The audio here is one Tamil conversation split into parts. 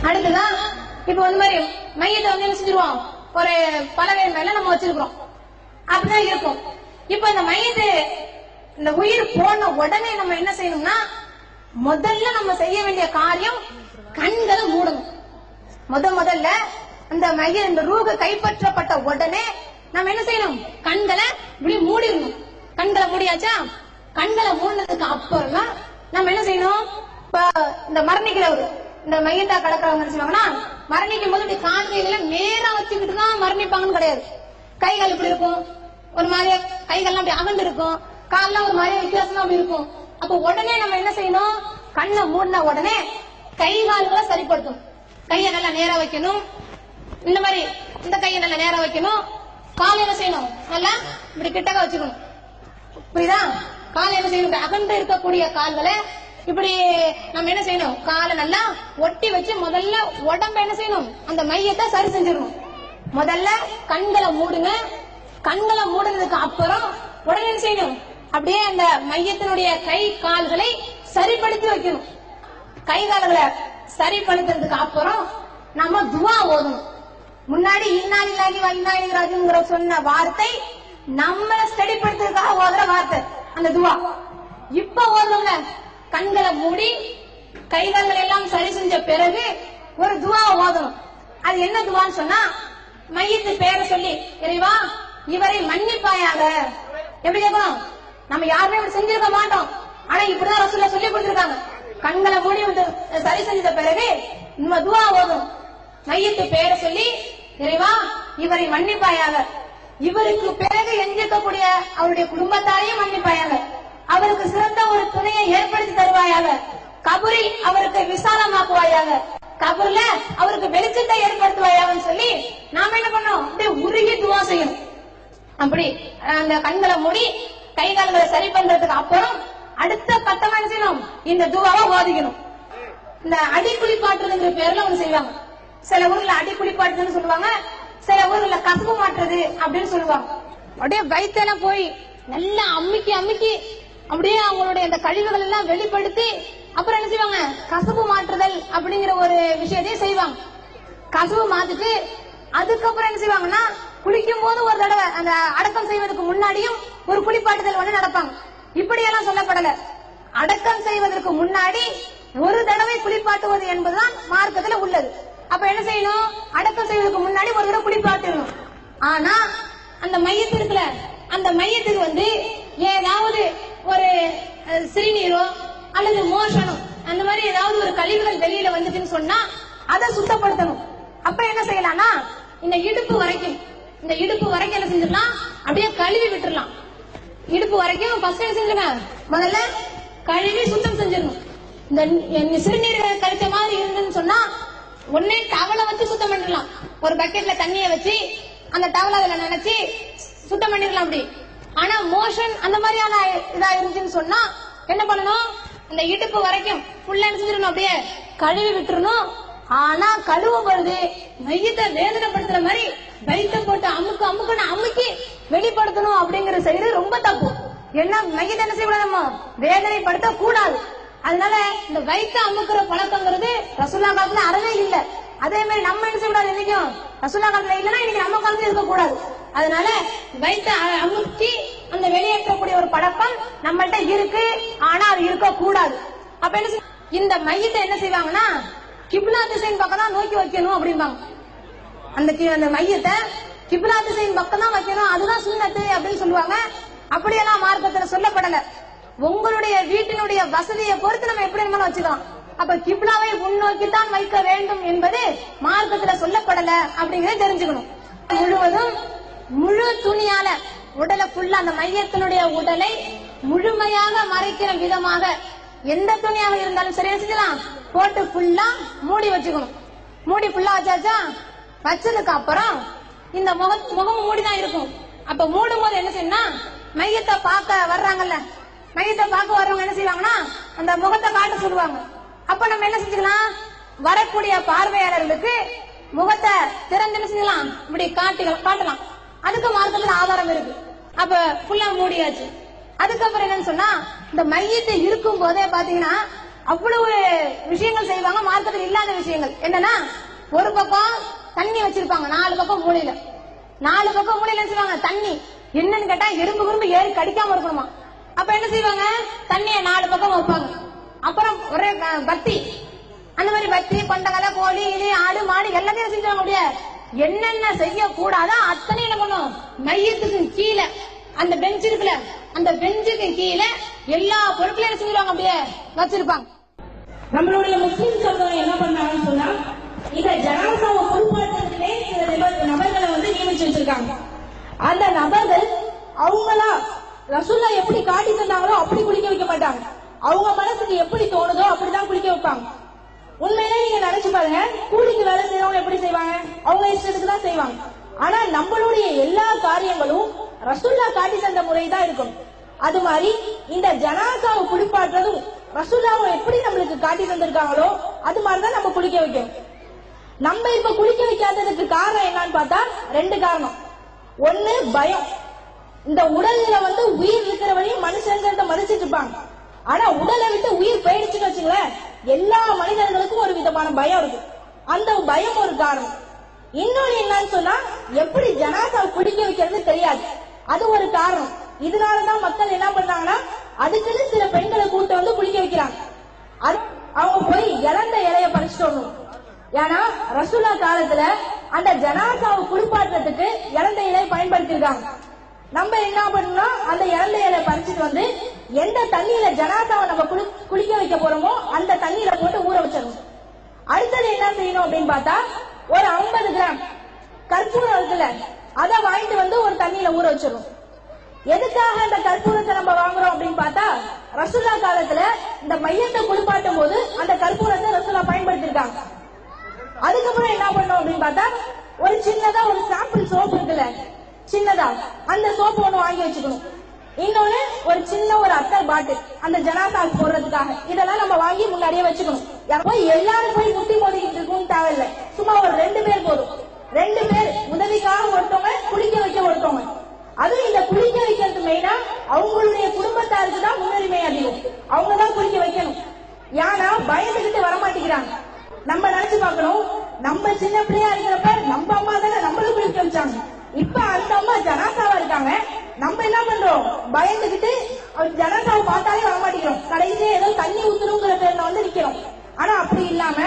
அடுத்துதான் இப்ப வந்து மாதிரி மையத்தை வந்து என்ன செஞ்சிருவோம், ஒரு பலகை மேல நம்ம வச்சிருக்கிறோம், அப்படிதான் இருக்கும். இப்ப இந்த மையத்து இந்த உயிர் போன உடனே நம்ம என்ன செய்யணும்னா, முதல்ல நம்ம செய்ய வேண்டிய காரியம் கண்களை மூடணும். முதல்ல அந்த மைய இந்த ரூக கைப்பற்றப்பட்ட உடனே நம்ம என்ன செய்யணும், கண்களை இப்படி மூடிடணும். கண்களை மூடியாச்சா, கண்களை மூடினதுக்கு அப்புறம் தான் நம்ம என்ன செய்யணும், இப்ப இந்த மரணிக்கிறவரு இந்த மையத்தா கலக்கிறவங்க என்ன செய்வாங்கன்னா, மரணிக்கும் போது இப்படி கால்கைகளை நேரா வச்சுக்கிட்டு தான் மரணிப்பாங்கன்னு கிடையாது. கைகள் இப்படி இருக்கும், ஒரு மாதிரி கைகள்லாம் அப்படி அகண்டு இருக்கும், கால்லாம் ஒரு மாதிரி வித்தியாசமா அப்படி இருக்கும். அப்ப உடனே நம்ம என்ன செய்யணும், கண்ணை மூடின உடனே கை கால்களை சரிப்படுத்தும். கையை நல்லா நேரா வைக்கணும், இந்த மாதிரி இந்த கையை நல்லா நேரா வைக்கணும். காலை என்ன செய்யணும், நல்லா இப்படி கிட்டக்க வச்சுக்கணும். புரியுதா? காலை என்ன செய்யணும், அகண்டு இருக்கக்கூடிய கால்களை இப்படி நம்ம என்ன செய்யணும், காலை நல்லா ஒட்டி வச்சு முதல்ல உடம்ப என்ன செய்யணும், அந்த மையத்தை சரி செஞ்சிடணும். முதல்ல கண்களை மூடுங்க. கண்களை மூடுனதுக்கு அப்புறம் உடனே என்ன செய்யணும், அப்படியே அந்த மையத்தினுடைய கை கால்களை சரிப்படுத்தி வைக்கணும். கை கால்களை சரிப்படுத்துறதுக்கு அப்புறம் நம்ம துவா ஓதணும். முன்னாடி இன்னாலில்லாஹி வ இன்னா இலைஹி ராஜிஊன் சொன்ன வார்த்தை நம்மள ஸ்டடிப்படுத்துறதுக்காக ஓதுற வார்த்தை அந்த துவா. இப்ப ஓதுறோம்ல, கண்களை மூடி கைகால்கள் எல்லாம் சரி செஞ்ச பிறகு ஒரு துவா ஓதணும். அது என்ன துவான்னு சொன்னா, மையத்து பேரை சொல்லி, இறைவா இவரை மன்னிப்பாயாக. எப்படி கேட்கணும், நம்ம யாருமே இப்படி செஞ்சிருக்க மாட்டோம், ஆனா இப்படிதான் ரசூலுல்லாஹ் சொல்லி கொடுத்திருக்காங்க. கண்களை மூடி சரி செஞ்ச பிறகு நம்ம துவா ஓதணும். மையத்து பேரை சொல்லி, இறைவா இவரை மன்னிப்பாயாக, இவருக்கு பிறகு எஞ்சிக்கக்கூடிய அவருடைய குடும்பத்தாரையும் மன்னிப்பாயாக, அவருக்கு சிறந்த ஒரு துணையை ஏற்படுத்தி தருவாயாக, கபரை அவருக்கு விசாலமாக்குவாயாக, கபர்ல அவருக்கு வெளிச்சத்தை ஏற்படுத்துவாயான்னு சொல்லி நாம என்ன பண்ணோம், அப்படியே உருகி துவா செய்யணும். அப்படி அந்த கண்களை மூடி கை கால்களை சரி பண்றதுக்கு அப்புறம் அடுத்த கட்டமா என்ன செய்யணும், இந்த துவாவை ஓதிக்கணும். இந்த அடி குளிப்பாட்டுறதுங்கிற பேர்ல ஒண்ணு செய்வாங்க. சில ஊர்ல அடி குளிப்பாட்டுறதுன்னு சொல்லுவாங்க, சில ஊர்ல கசப்பு மாட்டுறது அப்படின்னு சொல்லுவாங்க. அப்படியே வயிற்றெல்லாம் போய் நல்லா அமுக்கி அமுக்கி அப்படியே அவங்களுடைய அந்த கழிவுகள் எல்லாம் வெளிப்படுத்தி அப்புறம் என்ன செய்வாங்க, கசப்பு மாற்றுதல் அப்படிங்கிற ஒரு விஷயத்தையும் செய்வாங்க. கசப்பு மாத்திட்டு அதுக்கப்புறம் என்ன செய்வாங்கன்னா, குளிக்கும் போது ஒரு தடவை அந்த அடக்கம் செய்வதற்கு முன்னாடியும் ஒரு குளிப்பாட்டுதல் ஒண்ணு நடப்பாங்க. இப்படியெல்லாம் சொல்லப்படல. அடக்கம் செய்வதற்கு முன்னாடி ஒரு தடவை குளிப்பாட்டுவது என்பதுதான் மார்க்கத்துல உள்ளது. அப்ப என்ன செய்யணும், அடக்கம் செய்வதற்கு முன்னாடி ஒரு தடவை குளிப்பாட்டணும். ஆனா அந்த மையத்திற்குல அந்த மையத்துக்கு வந்து ஏதாவது ஒரு சிறுநீரோ அல்லது மோஷனோ அந்த மாதிரி ஏதாவது ஒரு கழிவுகள் வெளியில வந்துச்சுன்னு சொன்னா அதை சுத்தப்படுத்தணும். அப்ப என்ன செய்யலாம்னா, இந்த இடுப்பு வரைக்கும் என்ன செஞ்சிடலாம், அப்படியே கழுவி விட்டுறலாம். இடுப்பு வரைக்கும் ஃபர்ஸ்ட் என்ன செஞ்சிருங்க, முதல்ல கழுவி சுத்தம் செஞ்சிடணும். இந்த சிறுநீர் கழிச்ச மாதிரி இருந்துன்னு சொன்னா ஒன்னே டவலை வச்சு சுத்தம் பண்ணிடலாம். ஒரு பக்கெட்ல தண்ணியை வச்சு அந்த டவலை அதுல நினைச்சு சுத்தம் பண்ணிடலாம் அப்படி. ஆனா மோஷன் அந்த மாதிரியான இதா இருந்துச்சுன்னு சொன்னா என்ன பண்ணணும், இந்த இடுப்பு வரைக்கும் ஃபுல்லா என்ன செஞ்சிடணும், அப்படியே கழுவி விட்டுறணும். ஆனா கழுவும் பொழுது மையத்தை வேதனைப்படுத்துற மாதிரி வயிற்ற போட்டு அமுக்குன்னு அமுக்கி வெளிப்படுத்தணும் அப்படிங்கறது செய்யறது ரொம்ப தப்பு. என்ன மையத்தை என்ன செய்யக்கூடாது, வேதனைப்படுத்த கூடாது. அதனால இந்த வயிற்ற அமுக்குற பழக்கங்கிறது ரசூலுல்லாஹ் காலத்துல அறவே இல்ல. அதே மாதிரி நம்ம என்ன செய்யக்கூடாது, என்னைக்கும் ரசூலுல்லாஹ் காலத்துல இல்லைன்னா இன்னைக்கு நம்ம காலத்துல இருக்க கூடாது. அதனால வயிற்ற அமுக்கி அந்த வெளியேற்றக்கூடிய ஒரு பழக்கம் நம்மள்ட்ட இருக்கு, ஆனா அது இருக்க கூடாது. அப்ப என்ன இந்த மையத்தை என்ன செய்வாங்கன்னா, கிப்லா திசையின் பக்கம் தான் நோக்கி வைக்கணும் அப்படிம்பாங்க. அந்த மையத்தை கிப்லா திசையின் பக்கம் தான் வைக்கணும், அதுதான் சுன்னத்து அப்படின்னு சொல்லுவாங்க. அப்படியெல்லாம் மார்க்கத்துல சொல்லப்படல. உங்களுடைய வீட்டினுடைய வசதியை பொறுத்து நம்ம எப்படி வேணுமாலும் வச்சுக்கலாம். அப்ப கிப்லாவை முன்னோக்கித்தான் வைக்க வேண்டும் என்பது மார்க்கத்துல சொல்லப்படல அப்படிங்கறத தெரிஞ்சுக்கணும். முழுவதும் முழு துணியால உடலை ஃபுல்லா அந்த மையத்தினுடைய உடலை முழுமையாக மறைக்கிற விதமாக எந்த துணியாக இருந்தாலும் சரி செஞ்சலாம், போட்டு ஃபுல்லா மூடி வச்சுக்கணும். மூடி ஃபுல்லா வச்சாச்சா, வச்சதுக்கு அப்புறம் இந்த முகமும் மூடிதான் இருக்கும். அப்ப மூடும் போது என்ன செய்யணும், மையத்தை பார்க்க வர்றாங்கல்ல, மையத்தை பார்க்க வர்றவங்க என்ன செய்வாங்கன்னா அந்த முகத்தை காட்ட சொல்லுவாங்க. அப்ப நம்ம என்ன செஞ்சுக்கலாம், வரக்கூடிய பார்வையாளர்களுக்கு முகத்தை திறந்து என்ன செஞ்சலாம், இப்படி காட்டலாம். அதுக்கு மார்க்கத்துல ஆதாரம் இருக்கு. அப்ப ஃபுல்லா மூடியாச்சு. அதுக்கப்புறம் என்னன்னு சொன்னா, இந்த மையத்தை இருக்கும் போதே பாத்தீங்கன்னா அவ்வளவு விஷயங்கள் செய்வாங்க. மார்க்கத்தில் இல்லாத விஷயங்கள் என்னன்னா, ஒரு பக்கம் தண்ணி வச்சிருப்பாங்க, 4 பக்கம் மூலையில. 4 பக்கம் மூலையில செய்வாங்க தண்ணி. என்னன்னு கேட்டா எறும்பு குறும்பு ஏறி கடிக்காம இருக்கணுமா. அப்ப என்ன செய்வாங்க, தண்ணிய 4 பக்கம் வைப்பாங்க. அப்புறம் ஒரே பத்தி, அந்த மாதிரி பத்தி, பண்டகலை, கோழி, இலி, ஆடு, மாடு எல்லாத்தையும் செஞ்சாங்க. அப்படியே என்னென்ன செய்யக்கூடாதோ அத்தனை என்ன பண்ணும், மையத்துக்கு கீழே அந்த பெஞ்ச் இருக்குல்ல, அந்த பெஞ்சுக்கு கீழே எல்லா பொருட்களையும் செஞ்சிருவாங்க, அப்படியே வச்சிருப்பாங்க. நம்மளுடைய முஸ்லிம் சமுதாயம் என்ன பண்ணாங்கன்னு சொன்னா, இந்த ஜனாசாவை பொறுப்பாற்றுறதுலே சில நபர்களை வந்து நியமிச்சு வச்சிருக்காங்க. அந்த நபர்கள் அவங்களா ரசூல்லா எப்படி காட்டி தந்தாங்களோ அப்படி குளிக்க வைக்க மாட்டாங்க. அவங்க மனசுக்கு எப்படி தோணுதோ அப்படிதான் குளிக்க வைப்பாங்க. உண்மையிலே நீங்க நினைச்சு பாருங்க, கூலிக்கு வேலை செய்யறவங்க எப்படி செய்வாங்க, அவங்க இஷ்டத்துக்கு தான் செய்வாங்க. ஆனா நம்மளுடைய எல்லா காரியங்களும் ரசூல்லா காட்டி தந்த முறைதான் இருக்கும். அது மாதிரி இந்த ஜனாசாவை குளிப்பாட்டுறதும் ரசூல்லாவை எப்படி நம்மளுக்கு காட்டி தந்திருக்காங்களோ அது மாதிரிதான் நம்ம குளிக்க வைக்கணும். நம்ம இப்ப குளிக்க வைக்காததுக்கு காரணம் என்னன்னு பார்த்தா 2 காரணம். ஒண்ணு பயம். இந்த உடல்ல வந்து உயிர் இருக்கிற வரையும் மனுஷங்கிறத மதிச்சிட்டு இருப்பாங்க. ஆனா உடலை விட்டு உயிர் போயிடுச்சுன்னு வச்சுங்களேன், எல்லா மனிதர்களுக்கும் ஒரு விதமான பயம் இருக்கு. அந்த பயம் ஒரு காரணம். இன்னொன்னு என்னன்னு சொன்னா, எப்படி ஜனாசாவை குளிக்க வைக்கிறது தெரியாது, அது ஒரு காரணம். இதனாலதான் மக்கள் என்ன பண்றாங்கன்னா, அதுக்குன்னு சில பெண்களை கூட்ட வந்து குளிக்க வைக்கிறாங்க. அவங்க போய் இறந்த இலைய பறிச்சுட்டு வரணும். ஏன்னா ரசூல்லா காலத்துல அந்த ஜனாசாவை குளிப்பாட்டுறதுக்கு இறந்த இலையை பயன்படுத்திருக்காங்க. நம்ம என்ன பண்ணணும், அந்த இறந்த இலையை பறிச்சுட்டு வந்து எந்த தண்ணியில ஜனாசாவை நம்ம குளிக்க வைக்க போறோமோ அந்த தண்ணியில போட்டு ஊற வச்சிடணும். அடுத்தது என்ன செய்யணும் அப்படின்னு பார்த்தா, ஒரு 50 கிராம் கற்பூரம் இருக்குல்ல, அதை வாங்கிட்டு வந்து ஒரு தண்ணியில ஊற வச்சிடணும். எதுக்காக அந்த கற்பூரத்தை நம்ம வாங்குறோம் அப்படின்னு பார்த்தா, ரசூல்லா காலத்துல இந்த மையத்தை குளிப்பாட்டும் போது அந்த கற்பூரத்தை ரசூல்லா பயன்படுத்திருக்காங்க. அதுக்கப்புறம் என்ன பண்ணோம் அப்படின்னு பார்த்தா, ஒரு சின்னதா ஒரு சாம்பிள் சோப்பு இருக்குல்ல, சின்னதா அந்த சோப்பு ஒண்ணு வாங்கி வச்சுக்கணும். இன்னொன்னு ஒரு சின்ன ஒரு அத்தர் பாட்டில் அந்த ஜனாசா போடுறதுக்காக, இதெல்லாம் நம்ம வாங்கி முன்னாடியே வச்சுக்கணும். போய் எல்லாரும் போய் முட்டி மோதிக்கிட்டு இருக்கும்னு தேவையில்லை, சும்மா ஒரு 2 பேர் போதும். 2 பேர் உதவிக்காக ஒருத்தவங்க, குளிக்க வைக்க ஒருத்தவங்க. அதுவும் இந்த குளிக்க வைக்கிறது மெயினா அவங்களுடைய குடும்பத்தாருக்கு தான் முன்னுரிமை அதிகம், அவங்கதான் குளிக்க வைக்கணும். ஏன்னா பயந்துகிட்டு வரமாட்டேங்கிறாங்க. நம்ம நினைச்சு பார்க்கணும், நம்ம சின்ன பிள்ளையா இருக்கிறப்ப நம்ம அம்மா தானே நம்மளும் குளிக்க வச்சாங்க. இப்ப அந்த அம்மா ஜனாசாவா இருக்காங்க, நம்ம என்ன பண்றோம், பயந்துகிட்டு ஜனாசாவை பார்த்தாலே வரமாட்டேங்கிறோம். கடைசியா ஏதோ தண்ணி ஊத்துறோங்கிற பேர்ல வந்து நிக்கிறோம். ஆனா அப்படி இல்லாம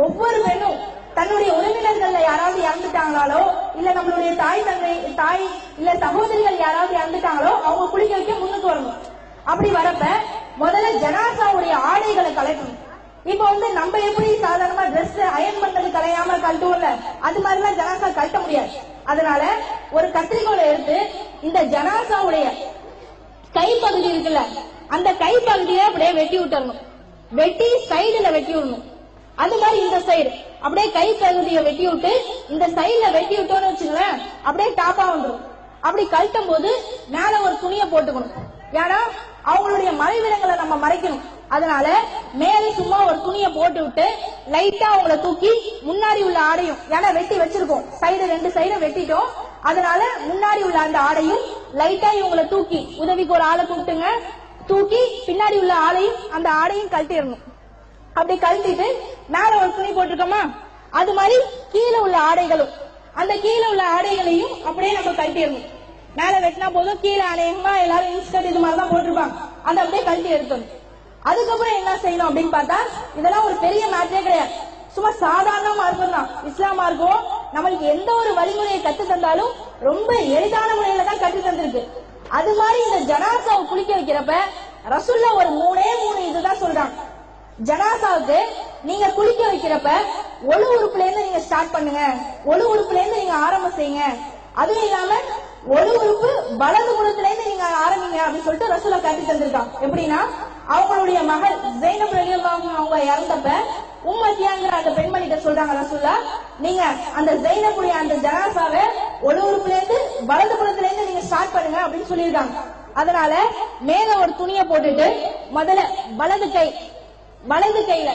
ஒவ்வொரு பெண்ணும் தன்னுடைய உறவினர்கள்ல யாராவது இறந்துட்டாங்களோ, இல்ல நம்மளுடைய தாய் இல்ல சகோதரிகள் யாராவது இறந்துட்டாங்களோ அவங்க குளிக்க வைக்க முன்னுக்கு வரணும். அப்படி வரப்ப முதல்ல ஜனாசாவுடைய ஆடைகளை கலைக்கணும். இப்ப வந்து நம்ம எப்படி சாதாரணமா டிரெஸ் அயன் பண்றது கலையாம கழட்டுவோம்ல, அது மாதிரிலாம் ஜனாசா கழட்ட முடியாது. அதனால ஒரு கத்திரிக்கோலை எடுத்து இந்த ஜனாசாவுடைய கைப்பகுதி இருக்குல்ல, அந்த கைப்பகுதியை அப்படியே வெட்டி விட்டுறணும். வெட்டி சைடுல வெட்டி விடணும். அது மாதிரி இந்த சைடு அப்படியே கை பகுதியை வெட்டி விட்டு இந்த சைடுல வெட்டி விட்டோம்னு வச்சுங்களேன், அப்படியே டாப்பா வந்துடும். அப்படி கழட்டும் போது மேல ஒரு துணியை போட்டுக்கணும். ஏன்னா அவங்களுடைய மறைவிடங்களை நம்ம மறைக்கணும். அதனால மேலே சும்மா ஒரு துணியை போட்டு விட்டு லைட்டா அவங்கள தூக்கி முன்னாடி உள்ள ஆடையும், ஏன்னா வெட்டி வச்சிருக்கோம், சைடு 2 சைடும் வெட்டிட்டோம், அதனால முன்னாடி உள்ள அந்த ஆடையும் லைட்டா இவங்களை தூக்கி, உதவிக்கு ஒரு ஆளை கூப்பிட்டுங்க, தூக்கி பின்னாடி உள்ள ஆளையும் அந்த ஆடையும் கழட்டிடணும். அப்படி கழட்டிட்டு மேல ஒரு துணி போட்டிருக்கோமா, அது மாதிரி கீழே உள்ள ஆடைகளும், அந்த கீழே உள்ள ஆடைகளையும் அப்படியே நம்ம கழட்டிடணும். மேல வெட்டினா போதும், கீழே அநேகமா எல்லாரும் இன்ஸ்கர்ட் இது மாதிரிதான் போட்டிருப்பாங்க, அதை அப்படியே கழட்டி எடுக்கணும். அதுக்கப்புறம் என்ன செய்யணும் அப்படின்னு பார்த்தா, இதெல்லாம் ஒரு பெரிய மேட்டரே கிடையாது, சும்மா சாதாரண மார்க்கம் தான். இஸ்லாம் மார்க்கம் நம்மளுக்கு எந்த ஒரு வழிமுறையை கத்து தந்தாலும் ரொம்ப எளிதான முறையில தான் கத்து தந்திருக்கு. அது மாதிரி இந்த ஜனாசாவை குளிக்க வைக்கிறப்ப ரசூல்லா ஒரு 3 இதுதான் சொல்றாங்க. ஜனாசாவுக்கு நீங்க குளிக்க வைக்கிறப்ப ஒழு உறுப்புல இருந்து நீங்க ஸ்டார்ட் பண்ணுங்க, ஒழு உறுப்புல இருந்து நீங்க ஆரம்பம் செய்யுங்க. அதுவும் இல்லாம ஒழு உறுப்பு வலது புறத்துல இருந்து நீங்க ஆரம்பிங்க அப்படின்னு சொல்லிட்டு ரசூலா காட்டி தந்திருக்காங்க. எப்படின்னா அவங்களுடைய மகள் ஜெய்னப் ரலியல்லாஹு அவங்க இறந்தப்ப உம்மத்தியாங்கிற அந்த பெண்மணிட்ட சொல்றாங்க ரசூலா, நீங்க அந்த ஜெய்னப்புடைய அந்த ஜனாசாவை ஒழு உறுப்புல இருந்து வலது புறத்துல இருந்து நீங்க ஸ்டார்ட் பண்ணுங்க அப்படின்னு சொல்லியிருக்காங்க. அதனால மேல ஒரு துணியை போட்டுட்டு முதல்ல வலது கையில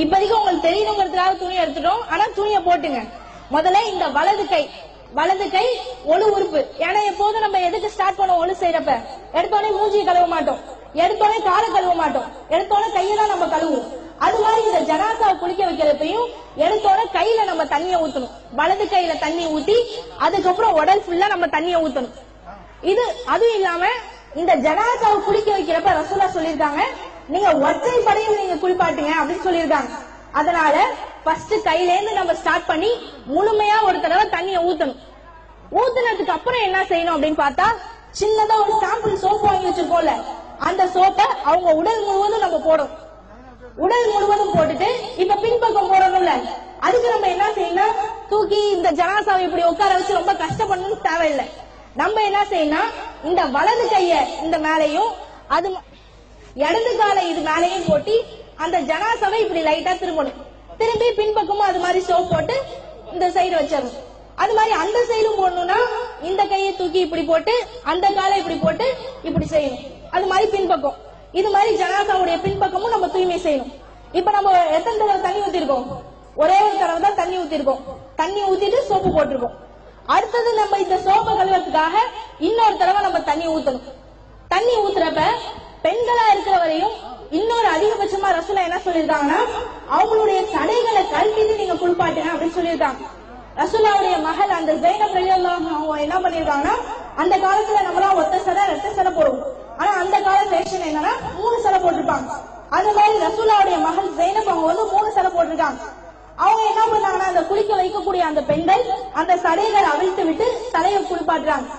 இப்போதைக்கு உங்களுக்கு தெரியணுங்கிறதுக்காக துணி எடுத்துட்டோம், ஆனா துணியை போட்டுங்க. முதல்ல இந்த வலது கை ஒழு உறுப்பு. ஏன்னா எப்போதும் நம்ம எதுக்கு ஸ்டார்ட் பண்ணோம் ஒழு செய்யறப்ப எடுத்தோடனே மூஞ்சியை கழுவ மாட்டோம், எடுத்தோடனே காலை கழுவ மாட்டோம், எடுத்தோடனே கையெல்லாம் நம்ம கழுவுவோம். அது மாதிரி இந்த ஜனாசாவை குளிக்க வைக்கிறப்பையும் எடுத்தோட கையில நம்ம தண்ணியை ஊத்தணும். வலது கையில தண்ணி ஊத்தி அதுக்கப்புறம் உடல் ஃபுல்லா நம்ம தண்ணியை ஊத்தணும். அதுவும் இல்லாம இந்த ஜனாசாவை குளிக்க வைக்கிறப்ப ரசூலா சொல்லியிருக்காங்க, நீங்க ஒற்றை படையில் நீங்க குளிப்பாட்டுங்க அப்படின்னு சொல்லியிருக்காங்க. அதனால ஃபர்ஸ்ட் கையில இருந்து நம்ம ஸ்டார்ட் பண்ணி முழுமையா ஒரு தடவை தண்ணியை ஊத்தணும். ஊத்துனதுக்கு அப்புறம் என்ன செய்யணும் அப்படின்னு பார்த்தா, சின்னதா ஒரு சாம்பிள் சோப்பு வாங்கி வச்சிருக்கோம்ல, அந்த சோப்பை அவங்க உடல் முழுவதும் நம்ம போடும். உடல் முழுவதும் போட்டுட்டு இப்ப பின்பக்கம் போடணும்ல, அதுக்கு நம்ம என்ன செய்யணும், தூக்கி இந்த ஜனாசாவை இப்படி உட்கார வச்சு ரொம்ப கஷ்டப்படணும்னு தேவையில்லை. நம்ம என்ன செய்யணும், இந்த வலது கைய இந்த மேலையும் அது இடது காலை இது மேலையும் போட்டி அந்த ஜனாசாவை இப்படி லைட்டா திரும்பணும். திரும்பி பின்பக்கமும் அது மாதிரி சோப் போட்டு இந்த சைடு வச்சிடணும். அது மாதிரி அந்த சைடும் போடணும்னா இந்த கையை தூக்கி இப்படி போட்டு அந்த காலை இப்படி போட்டு இப்படி செய்யணும். அது மாதிரி பின்பக்கம் இது மாதிரி ஜனாசாவுடைய பின்பக்கமும் நம்ம தூய்மை செய்யணும். இப்ப நம்ம எத்தனை தடவை தண்ணி ஊத்திருக்கோம், ஒரே ஒரு தடவை தான் தண்ணி ஊத்திருக்கோம். தண்ணி ஊத்திட்டு சோப்பு போட்டிருக்கோம். அடுத்தது நம்ம இந்த சோப்பை கழுவுறதுக்காக இன்னொரு தடவை நம்ம தண்ணி ஊத்தணும். தண்ணி ஊத்துறப்ப பெண்களா இருக்கிற வரையும் இன்னொரு அதிகபட்சமா ரசூலா என்ன சொல்லியிருக்காங்கன்னா, அவங்களுடைய சடைகளை கழட்டிட்டு நீங்க குளிப்பாட்டுங்க அப்படின்னு சொல்லியிருக்காங்க. ரசூலாவுடைய மகள் அந்த ஜைனப் ரலியல்லாஹு அவங்க என்ன பண்ணிருக்காங்கன்னா, அந்த காலத்துல நம்மளாம் ஒத்த சடை 2 சடை போடுவோம். ஆனா அந்த கால ஃபேஷன் என்னன்னா 3 சடை போட்டிருப்பாங்க. அது மாதிரி ரசூலாவுடைய மகள் ஜைனப் அவங்க வந்து 3 சடை போட்டிருக்காங்க. அவங்க என்ன பண்ணாங்கன்னா, அந்த குளிக்க வைக்கக்கூடிய அந்த பெண்கள் அந்த சடைகளை அவிழ்த்து விட்டு தலையை குளிப்பாட்டுறாங்க.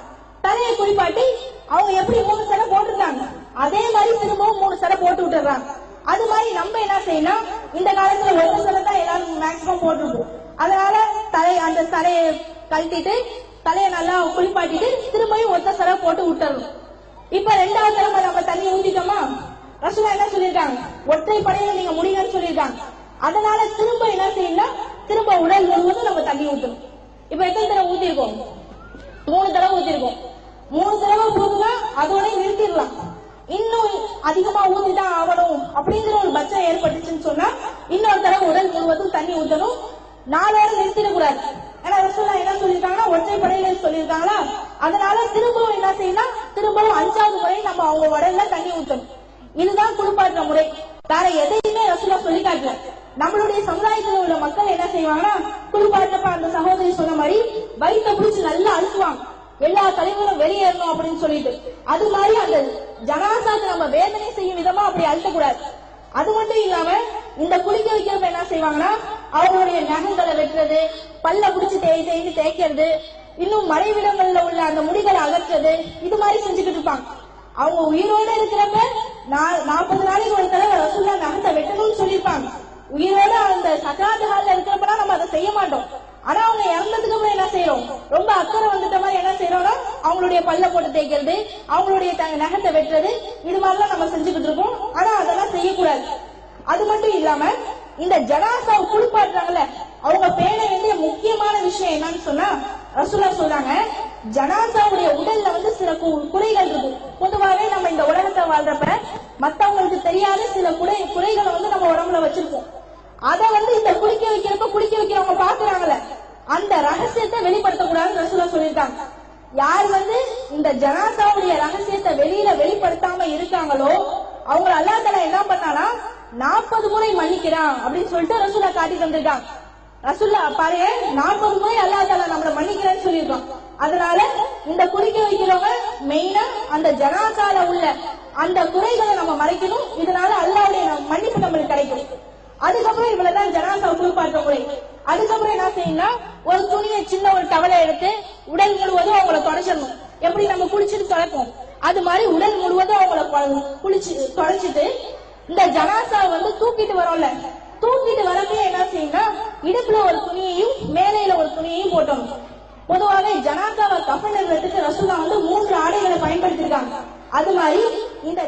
தலையை குளிப்பாட்டி அவங்க எப்படி 3 சடை போட்டிருக்காங்க அதே மாதிரி திரும்பவும் 3 சடை போட்டு விட்டுறாங்க. அது மாதிரி நம்ம என்ன செய்யணும், இந்த காலத்துல ஒரு சடை தான் எல்லாரும் மேக்சிமம் போட்டிருப்போம். அதனால அந்த சடையை கழட்டிட்டு தலையை நல்லா குளிப்பாட்டிட்டு திரும்பவும் ஒத்த சடை போட்டு விட்டுறணும். இப்ப 2வது தடவை நம்ம தண்ணி ஊத்திட்டோமா, ரசூலா என்ன சொல்லியிருக்காங்க, ஒற்றை படையில நீங்க முடியுங்கன்னு சொல்லியிருக்காங்க. அதனால திரும்ப என்ன செய்யணும், திரும்ப உடல் முழுவதும் நம்ம தண்ணி ஊத்தணும். இப்ப எத்தனை தடவை ஊத்திருக்கோம், 3 தடவை ஊத்திருக்கோம். 3 தடவை ஊத்துனா அதோட நிறுத்திடலாம். இன்னும் அதிகமா ஊத்திதான் ஆகணும் அப்படிங்கிற ஒரு பட்சம் ஏற்பட்டுச்சுன்னு சொன்னா இன்னொரு தடவை உடல் முழுவதும் தண்ணி ஊத்தணும். 4ஓட நிறுத்திடக்கூடாது. ஏன்னா ரசூலா என்ன சொல்லியிருக்காங்கன்னா, ஒற்றை படையில சொல்லியிருக்காங்களா, அதனால திரும்பவும் என்ன செய்யணும், திரும்பவும் 5வது முறை நம்ம அவங்க உடல்ல தண்ணி ஊத்தணும். இதுதான் குளிப்பாட்டுற முறை. வேற எதையுமே ரசூலா சொல்லி காட்டல. நம்மளுடைய சமுதாயத்தில் உள்ள மக்கள் என்ன செய்வாங்கன்னா, குளிப்பாட்டப்ப அந்த சகோதரி சொன்ன மாதிரி வயிற்ற பிடிச்சு நல்லா அழுத்துவாங்க, எல்லா கழிவுகளும் வெளியேறணும் அப்படின்னு சொல்லிட்டு. அது மாதிரி அந்த ஜனாசாக்கு நம்ம வேதனை செய்யும் விதமா அப்படி அழுத்தக்கூடாது. அது மட்டும் இல்லாம இந்த குளிக்க வைக்கிறப்ப என்ன செய்வாங்கன்னா, அவங்களுடைய நகங்களை வெட்டுறது, பல்ல பிடிச்சு தேய்ந்து தேய்க்கிறது, இன்னும் மறைவிடங்கள்ல உள்ள அந்த முடிகளை அகற்றுறது, இது மாதிரி செஞ்சுக்கிட்டு இருப்பாங்க. அவங்க உயிரோட இருக்கிறப்ப 40 நாளைக்கு ஒரு தடவை ரசூலா நகத்தை வெட்டணும்னு சொல்லியிருப்பாங்க. உயிரோட அந்த சக்கராத்து ஹால்ல இருக்கிறப்ப நம்ம அதை செய்ய மாட்டோம். ஆனா அவங்க இறந்ததுக்கு அப்புறம் என்ன செய்யறோம், ரொம்ப அக்கறை வந்துட்ட மாதிரி என்ன செய்யறோம்னா அவங்களுடைய பல்ல போட்டு தேய்க்கிறது, அவங்களுடைய நகத்தை வெட்டுறது, இது மாதிரிலாம் நம்ம செஞ்சுக்கிட்டு இருக்கோம். ஆனா அதெல்லாம் செய்யக்கூடாது. அது மட்டும் இல்லாம இந்த ஜனாசாவை குளிப்பாட்டுறாங்கல்ல, அவங்க பேண வேண்டிய முக்கியமான விஷயம் என்னன்னு சொன்னா, ரசூலா சொல்றாங்க, ஜனாசாவுடைய உடல்ல வந்து சில குறைகள் இருக்கு. பொதுவாகவே நம்ம இந்த உலகத்தை வாழ்றப்ப மத்தவங்களுக்கு தெரியாத சில குறைகளை வந்து நம்ம உடம்புல வச்சிருப்போம். அத வந்து இந்த குளிக்க வைக்கிறவங்க பாக்குறாங்கல்ல, அந்த ரகசியத்தை வெளிப்படுத்தக்கூடாதுன்னு ரசூலா சொல்லியிருக்காங்க. யார் வந்து இந்த ஜனாசாவுடைய ரகசியத்தை வெளிப்படுத்தாம இருக்காங்களோ அவங்க அல்லாஹ் தஆலா என்ன பண்ணானா 40 முறை மன்னிக்கிறான் அப்படின்னு சொல்லிட்டு ரசூலா காட்டி தந்திருக்காங்க. ரசூல்லா பாருங்க, 40 முறை அல்லாஹ் தஆலா நம்மள மன்னிக்கிறேன்னு சொல்லியிருக்கான். அதனால இந்த குளிக்க வைக்கிறவங்க மெயினா அந்த ஜனாசால உள்ள அந்த குறைகளை நம்ம மறைக்கணும். இதனால அல்லாஹ்வுடைய மன்னிப்பு நம்மளுக்கு கிடைக்கும். அதுக்கப்புறம் இவ்வளவுதான் ஜனாசா குளிப்பாட்ட முறை. அதுக்கப்புறம் என்ன செய்யணும்னா, ஒரு துணியை சின்ன ஒரு டவலை எடுத்து உடல் முழுவதும் அவங்கள தொடச்சிடணும். எப்படி நம்ம குளிச்சுட்டு தொடப்போம் அது மாதிரி உடல் முழுவதும் அவங்கள குளிச்சு தொடச்சிட்டு இந்த ஜனாசா வந்து தூக்கிட்டு வரோம்ல, தூக்கிட்டு வரப்பே என்ன செய்யணும்னா இடுப்புல ஒரு துணியையும் மேலையில ஒரு துணியையும் போட்டோம். பொதுவாகவே ஜனாசாவை கஃன் எழுதுறதுக்கு ரசூலா வந்து 3 ஆடைகளை பயன்படுத்திருக்காங்க. அது மாதிரி இந்த